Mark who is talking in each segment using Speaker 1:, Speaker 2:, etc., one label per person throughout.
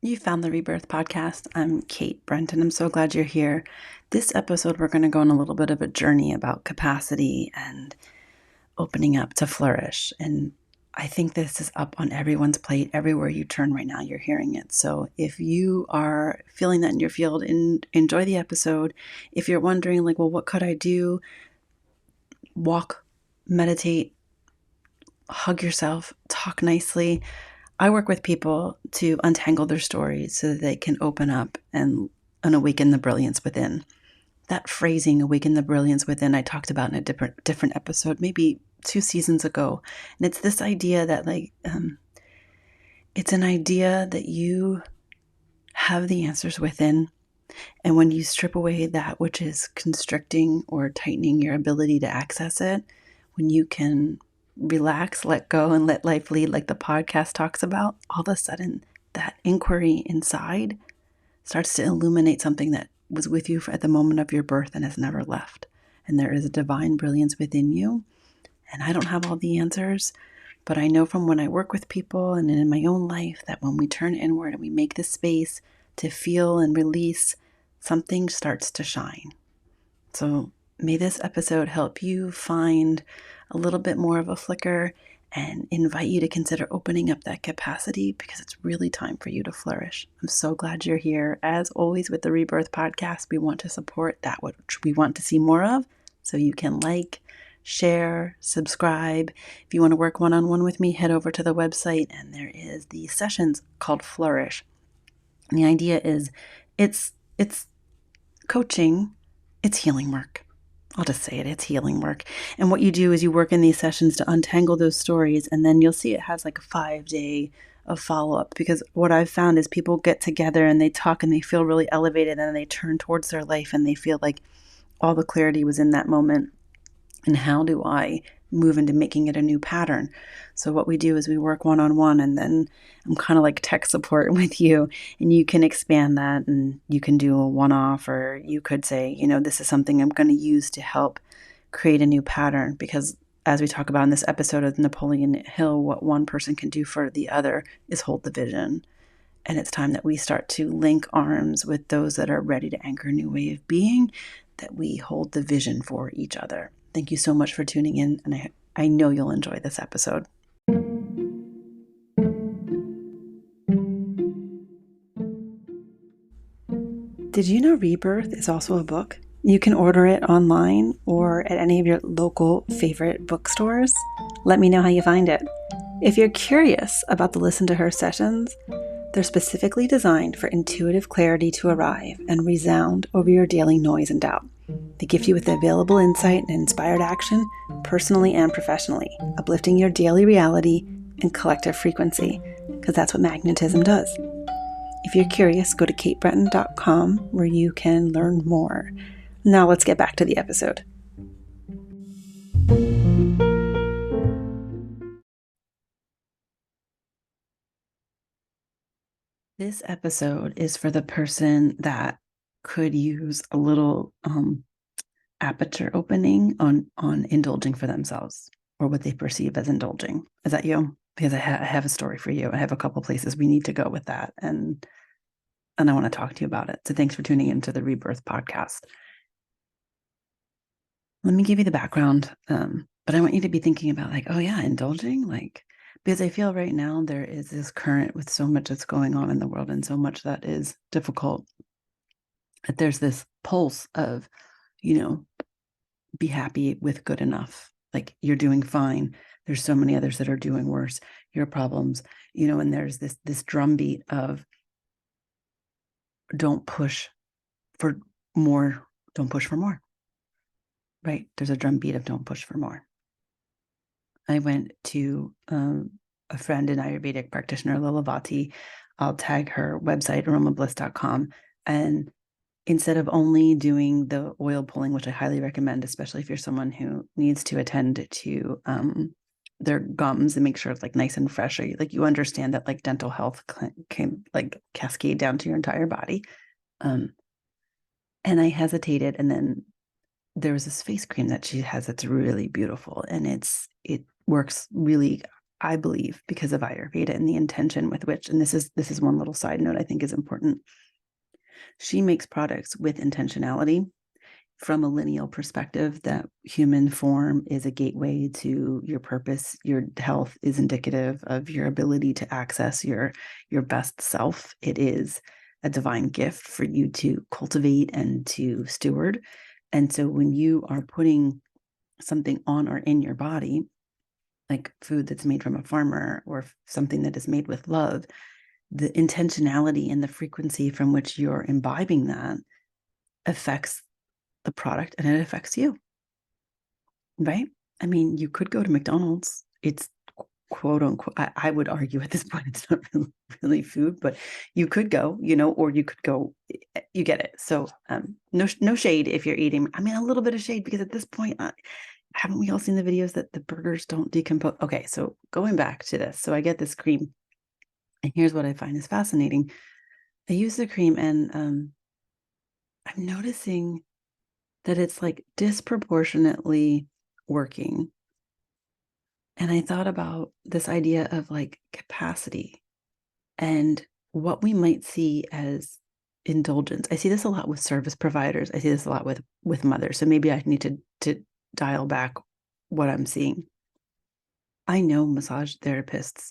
Speaker 1: You found the Rebirth Podcast. I'm Kate Brent, and I'm so glad you're here. This episode, we're going to go on a little bit of a journey about capacity and opening up to flourish. And I think this is up on everyone's plate. Everywhere you turn right now, you're hearing it. So if you are feeling that in your field, enjoy the episode. If you're wondering, well, what could I do? Walk, meditate, hug yourself, talk nicely. I work with people to untangle their stories so that they can open up and awaken the brilliance within. That phrasing, awaken the brilliance within, I talked about in a different episode, maybe 2 seasons ago. And it's this idea that it's an idea that you have the answers within. And when you strip away that which is constricting or tightening your ability to access it, when you can relax, let go, and let life lead, like the podcast talks about, all of a sudden that inquiry inside starts to illuminate something that was with you at the moment of your birth and has never left. And there is a divine brilliance within you. And I don't have all the answers, but I know from when I work with people and in my own life that when we turn inward and we make this space to feel and release, something starts to shine. So may this episode help you find a little bit more of a flicker and invite you to consider opening up that capacity, because it's really time for you to flourish. I'm so glad you're here. As always with the Rebirth Podcast, we want to support that which we want to see more of. So you can share, subscribe. If you want to work one-on-one with me, head over to the website and there is the sessions called Flourish. And the idea is it's coaching, it's healing work. I'll just say it, it's healing work. And what you do is you work in these sessions to untangle those stories, and then you'll see it has a 5-day of follow-up, because what I've found is people get together and they talk and they feel really elevated, and then they turn towards their life and they feel like all the clarity was in that moment. And how do I move into making it a new pattern? So what we do is we work one-on-one, and then I'm kind of like tech support with you, and you can expand that and you can do a one-off, or you could say, this is something I'm going to use to help create a new pattern. Because as we talk about in this episode of Napoleon Hill, what one person can do for the other is hold the vision. And it's time that we start to link arms with those that are ready to anchor a new way of being, that we hold the vision for each other. Thank you so much for tuning in, and I know you'll enjoy this episode. Did you know Rebirth is also a book? You can order it online or at any of your local favorite bookstores. Let me know how you find it. If you're curious about the Listen to Her sessions, they're specifically designed for intuitive clarity to arrive and resound over your daily noise and doubt. They gift you with available insight and inspired action, personally and professionally, uplifting your daily reality and collective frequency, because that's what magnetism does. If you're curious, go to katebretton.com where you can learn more. Now let's get back to the episode. This episode is for the person that could use a little aperture opening on indulging for themselves, or what they perceive as indulging. Is that you? Because I have a story for you. I have a couple places we need to go with that, and I want to talk to you about it. So thanks for tuning into the Rebirth Podcast. Let me give you the background, but I want you to be thinking about oh yeah, indulging, because I feel right now there is this current with so much that's going on in the world and so much that is difficult, that there's this pulse of, be happy with good enough. You're doing fine. There's so many others that are doing worse. Your problems, and there's this drumbeat of don't push for more. Don't push for more. Right? There's a drumbeat of don't push for more. I went to a friend, an Ayurvedic practitioner, Lilavati. I'll tag her website, aromabliss.com. And instead of only doing the oil pulling, which I highly recommend, especially if you're someone who needs to attend to their gums and make sure it's nice and fresh, or you understand that dental health can cascade down to your entire body. And I hesitated, and then there was this face cream that she has that's really beautiful, and it works really. I believe, because of Ayurveda and the intention with which, and this is one little side note I think is important. She makes products with intentionality from a lineal perspective, that human form is a gateway to your purpose. Your health is indicative of your ability to access your best self. It is a divine gift for you to cultivate and to steward. And so when you are putting something on or in your body, like food that's made from a farmer or something that is made with love, the intentionality and the frequency from which you're imbibing that affects the product, and it affects you, right? I mean, you could go to McDonald's. It's quote unquote, I would argue at this point, it's not really food, but you could go, or you could go, you get it. So no shade if you're eating. I mean, a little bit of shade, because at this point, haven't we all seen the videos that the burgers don't decompose? Okay, so going back to this. So I get this cream, and here's what I find is fascinating. I use the cream, and I'm noticing that it's like disproportionately working. And I thought about this idea of like capacity and what we might see as indulgence. I see this a lot with service providers. I see this a lot with mothers. So maybe I need to dial back what I'm seeing. I know massage therapists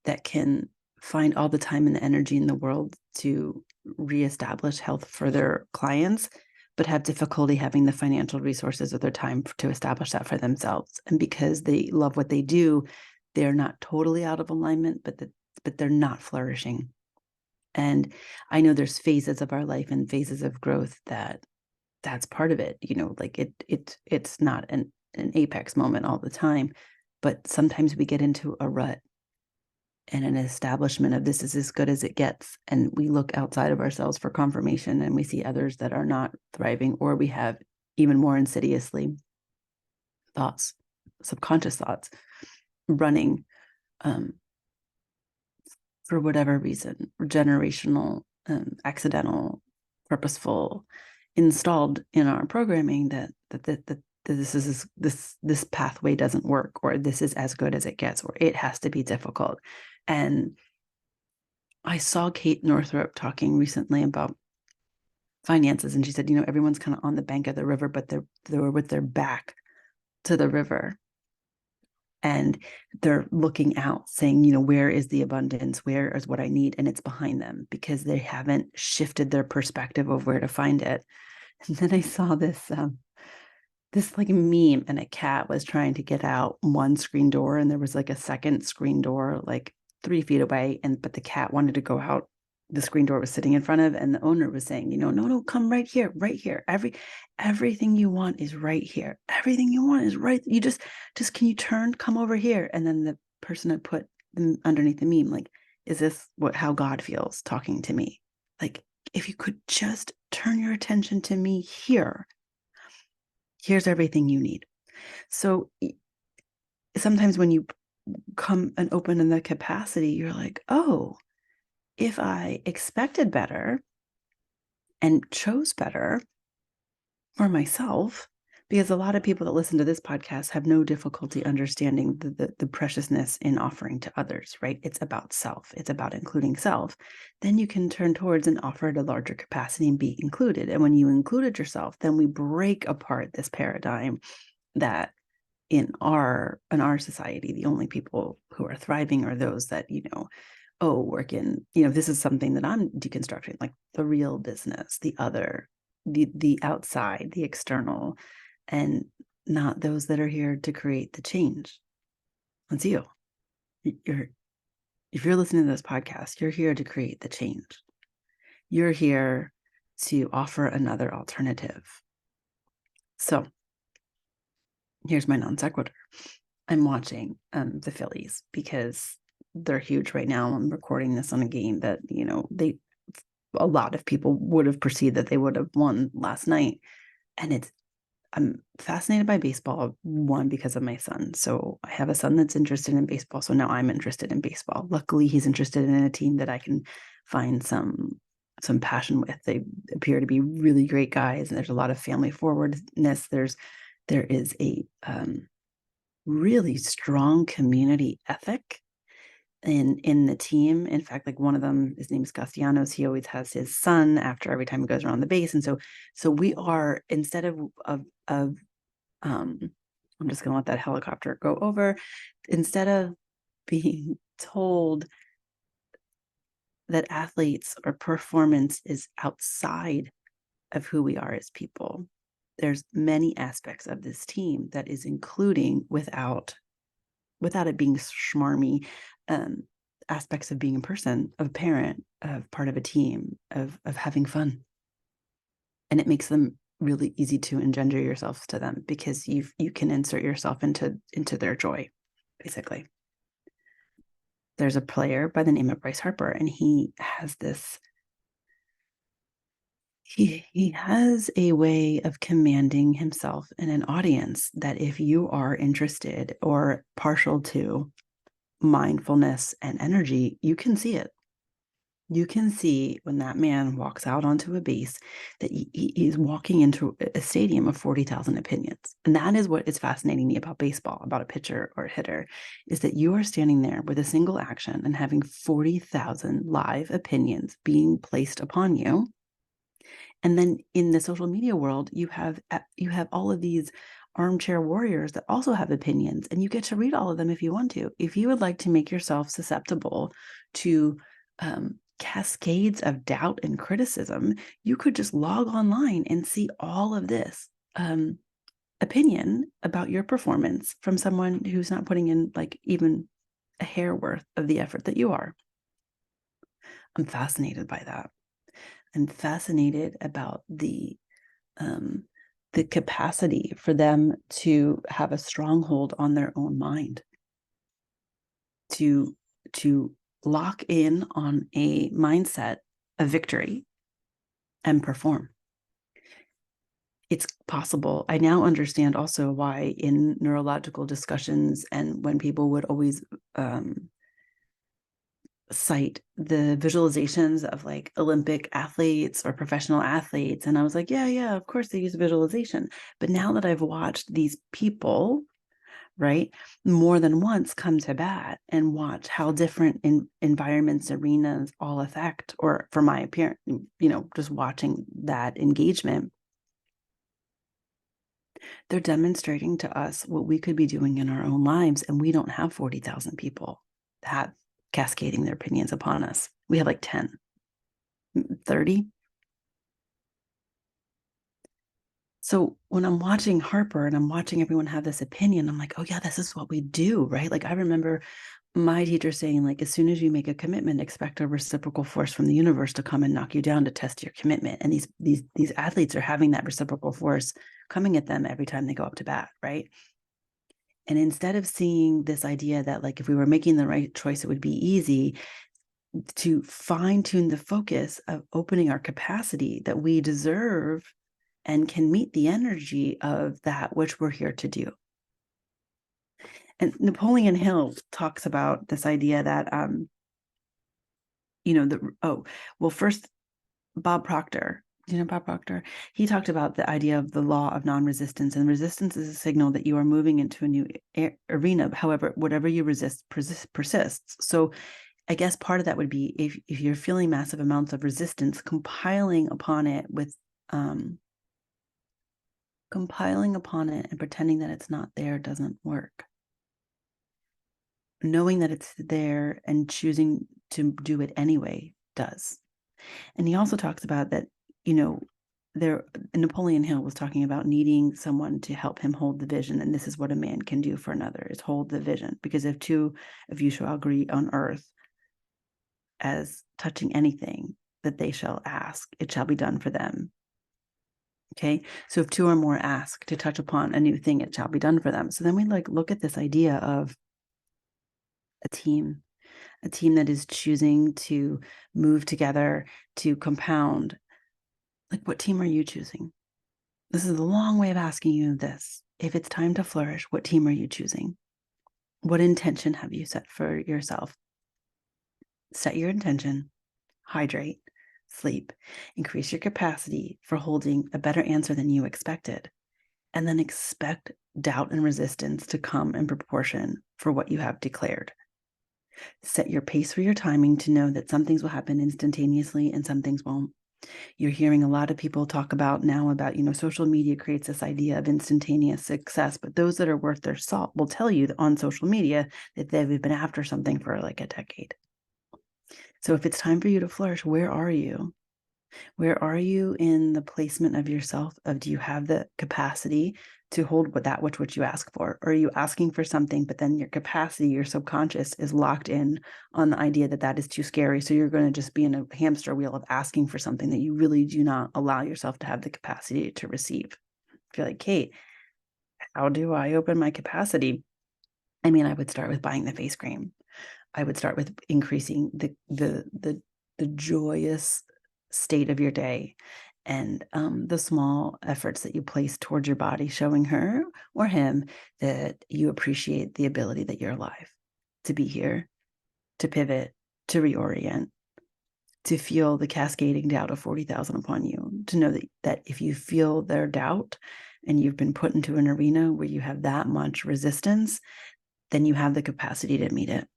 Speaker 1: that can find all the time and the energy in the world to reestablish health for their clients, but have difficulty having the financial resources or their time to establish that for themselves. And because they love what they do, they're not totally out of alignment, but they're not flourishing. And I know there's phases of our life and phases of growth that's part of it. Like it's not an apex moment all the time, but sometimes we get into a rut and an establishment of this is as good as it gets. And we look outside of ourselves for confirmation, and we see others that are not thriving, or we have even more insidiously thoughts, subconscious thoughts running for whatever reason, generational, accidental, purposeful, installed in our programming that this pathway doesn't work, or this is as good as it gets, or it has to be difficult. And I saw Kate Northrup talking recently about finances, and she said, everyone's kind of on the bank of the river, but they're with their back to the river. And they're looking out saying, where is the abundance? Where is what I need? And it's behind them, because they haven't shifted their perspective of where to find it. And then I saw this like meme, and a cat was trying to get out one screen door, and there was like a second screen door like 3 feet away, but the cat wanted to go out. The screen door was sitting in front of, and the owner was saying, no, come right here, right here. Everything you want is right here. Everything you want is right. You just can you come over here? And then the person had put underneath the meme, like, is this how God feels talking to me? Like, if you could just turn your attention to me here, here's everything you need. So sometimes when you come and open in the capacity, you're like, oh, if I expected better and chose better for myself, because a lot of people that listen to this podcast have no difficulty understanding the preciousness in offering to others, right? It's about self. It's about including self. Then you can turn towards and offer at a larger capacity and be included. And when you included yourself, then we break apart this paradigm that in our society, the only people who are thriving are those that, work in, this is something that I'm deconstructing, like the real business, the other, the outside, the external, and not those that are here to create the change. That's you. If you're listening to this podcast, you're here to create the change. You're here to offer another alternative. So here's my non sequitur. I'm watching the Phillies because they're huge right now. I'm recording this on a game that, a lot of people would have perceived that they would have won last night. And I'm fascinated by baseball, one, because of my son. So I have a son that's interested in baseball. So now I'm interested in baseball. Luckily, he's interested in a team that I can find some passion with. They appear to be really great guys, and there's a lot of family forwardness. There is a really strong community ethic in the team. In fact, like one of them, his name is Castellanos. He always has his son after every time he goes around the base, and so we are, instead of I'm just gonna let that helicopter go over. Instead of being told that athletes or performance is outside of who we are as people, there's many aspects of this team that is including, without it being schmarmy, aspects of being a person, of a parent, of part of a team, of having fun. And it makes them really easy to engender yourself to them, because you can insert yourself into their joy, basically. There's a player by the name of Bryce Harper, and he has this he has a way of commanding himself in an audience that, if you are interested or partial to mindfulness and energy, you can see it. You can see when that man walks out onto a base that he's walking into a stadium of 40,000 opinions. And that is what is fascinating me about baseball, about a pitcher or a hitter, is that you are standing there with a single action and having 40,000 live opinions being placed upon you. And then in the social media world, you have all of these armchair warriors that also have opinions, and you get to read all of them if you want to. If you would like to make yourself susceptible to cascades of doubt and criticism, you could just log online and see all of this opinion about your performance from someone who's not putting in like even a hair worth of the effort that you are. I'm fascinated by that. I'm fascinated about the capacity for them to have a stronghold on their own mind, to lock in on a mindset of victory and perform. It's possible. I now understand also why in neurological discussions, and when people would always cite the visualizations of like Olympic athletes or professional athletes, and I was like, yeah, of course they use visualization. But now that I've watched these people, right, more than once come to bat and watch how different environments, arenas all affect, or for my appearance, just watching that engagement, they're demonstrating to us what we could be doing in our own lives, and we don't have 40,000 people that cascading their opinions upon us. We have like 10, 30. So when I'm watching Harper and I'm watching everyone have this opinion, I'm like, oh yeah, this is what we do, right? Like I remember my teacher saying, like, as soon as you make a commitment, expect a reciprocal force from the universe to come and knock you down to test your commitment. And these athletes are having that reciprocal force coming at them every time they go up to bat, right? And instead of seeing this idea that, like, if we were making the right choice, it would be easy, to fine tune the focus of opening our capacity that we deserve and can meet the energy of that which we're here to do. And Napoleon Hill talks about this idea that, first, Bob Proctor, do you know Bob Proctor? He talked about the idea of the law of non-resistance, and resistance is a signal that you are moving into a new arena. However, whatever you resist persists. So I guess part of that would be, if you're feeling massive amounts of resistance, compiling upon it and pretending that it's not there doesn't work. Knowing that it's there and choosing to do it anyway does. And he also talks about that, Napoleon Hill was talking about needing someone to help him hold the vision. And this is what a man can do for another, is hold the vision. Because if two of you shall agree on earth as touching anything that they shall ask, it shall be done for them. Okay, so if two or more ask to touch upon a new thing, it shall be done for them. So then we look at this idea of a team that is choosing to move together, to compound. Like, what team are you choosing? This is a long way of asking you this. If it's time to flourish, what team are you choosing? What intention have you set for yourself? Set your intention, hydrate, sleep, increase your capacity for holding a better answer than you expected. and then expect doubt and resistance to come in proportion for what you have declared. Set your pace for your timing to know that some things will happen instantaneously and some things won't. You're hearing a lot of people talk about now about, social media creates this idea of instantaneous success, but those that are worth their salt will tell you that on social media that they've been after something for like a decade. So if it's time for you to flourish, where are you? Where are you in the placement of yourself? Do you have the capacity to hold which you ask for? Or are you asking for something, but then your capacity, your subconscious is locked in on the idea that that is too scary. So you're going to just be in a hamster wheel of asking for something that you really do not allow yourself to have the capacity to receive. If you're like, Kate, how do I open my capacity? I mean, I would start with buying the face cream. I would start with increasing the joyous state of your day and the small efforts that you place towards your body, showing her or him that you appreciate the ability that you're alive, to be here, to pivot, to reorient, to feel the cascading doubt of 40,000 upon you, to know that if you feel their doubt and you've been put into an arena where you have that much resistance, then you have the capacity to meet it,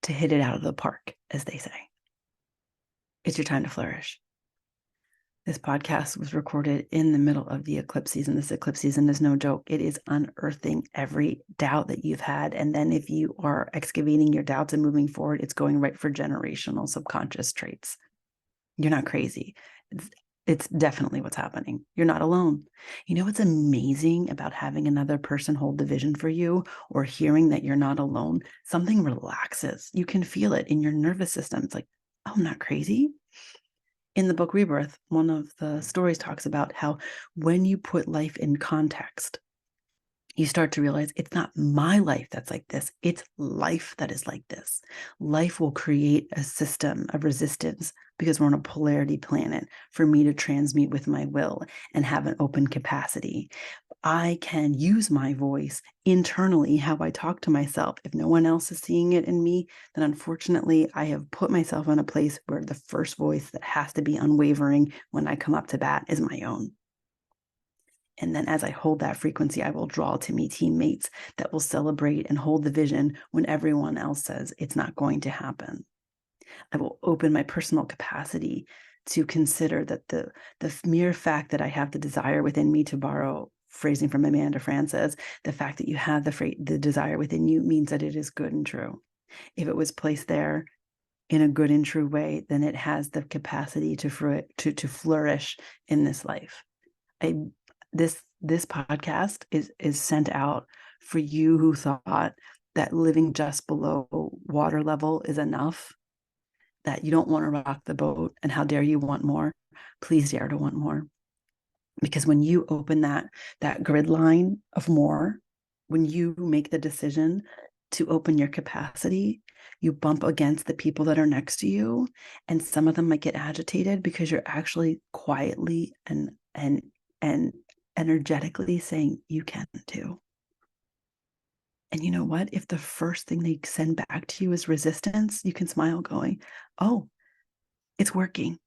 Speaker 1: to hit it out of the park, as they say. It's your time to flourish. This podcast was recorded in the middle of the eclipse season. This eclipse season is no joke. It is unearthing every doubt that you've had. And then if you are excavating your doubts and moving forward, it's going right for generational subconscious traits. You're not crazy. It's definitely what's happening. You're not alone. You know what's amazing about having another person hold the vision for you or hearing that you're not alone? Something relaxes. You can feel it in your nervous system. It's like, oh, I'm not crazy. In the book Rebirth, one of the stories talks about how when you put life in context, you start to realize it's not my life that's like this. It's life that is like this. Life will create a system of resistance because we're on a polarity planet for me to transmute with my will and have an open capacity. I can use my voice internally, how I talk to myself. If no one else is seeing it in me, then unfortunately, I have put myself in a place where the first voice that has to be unwavering when I come up to bat is my own. And then as I hold that frequency, I will draw to me teammates that will celebrate and hold the vision when everyone else says it's not going to happen. I will open my personal capacity to consider that the mere fact that I have the desire within me, to borrow phrasing from Amanda Frances, the fact that you have the desire within you means that it is good and true. If it was placed there in a good and true way, then it has the capacity to flourish in this life. This podcast is sent out for you who thought that living just below water level is enough, that you don't want to rock the boat, and how dare you want more. Please dare to want more. Because when you open that grid line of more, when you make the decision to open your capacity, you bump against the people that are next to you, and some of them might get agitated because you're actually quietly and energetically saying you can too. And you know what? If the first thing they send back to you is resistance, you can smile going, oh, it's working.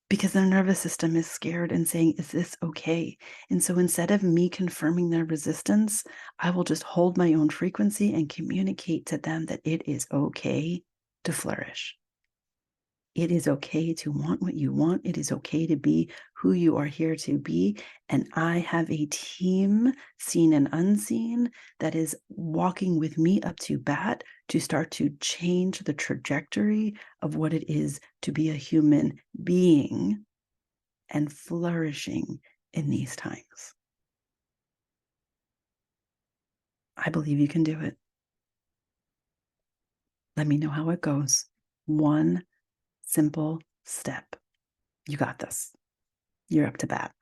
Speaker 1: Because their nervous system is scared and saying, is this okay? And so instead of me confirming their resistance, I will just hold my own frequency and communicate to them that it is okay to flourish. It is okay to want what you want. It is okay to be who you are here to be. And I have a team, seen and unseen, that is walking with me up to bat to start to change the trajectory of what it is to be a human being and flourishing in these times. I believe you can do it. Let me know how it goes. One simple step. You got this. You're up to bat.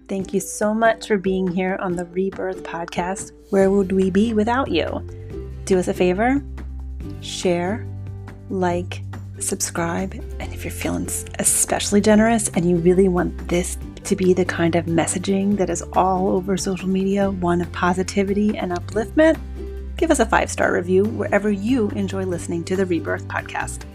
Speaker 1: Thank you so much for being here on the Rebirth podcast. Where would we be without you? Do us a favor, share, like, subscribe, and if you're feeling especially generous and you really want this to be the kind of messaging that is all over social media, one of positivity and upliftment, give us a 5-star review wherever you enjoy listening to the Rebirth podcast.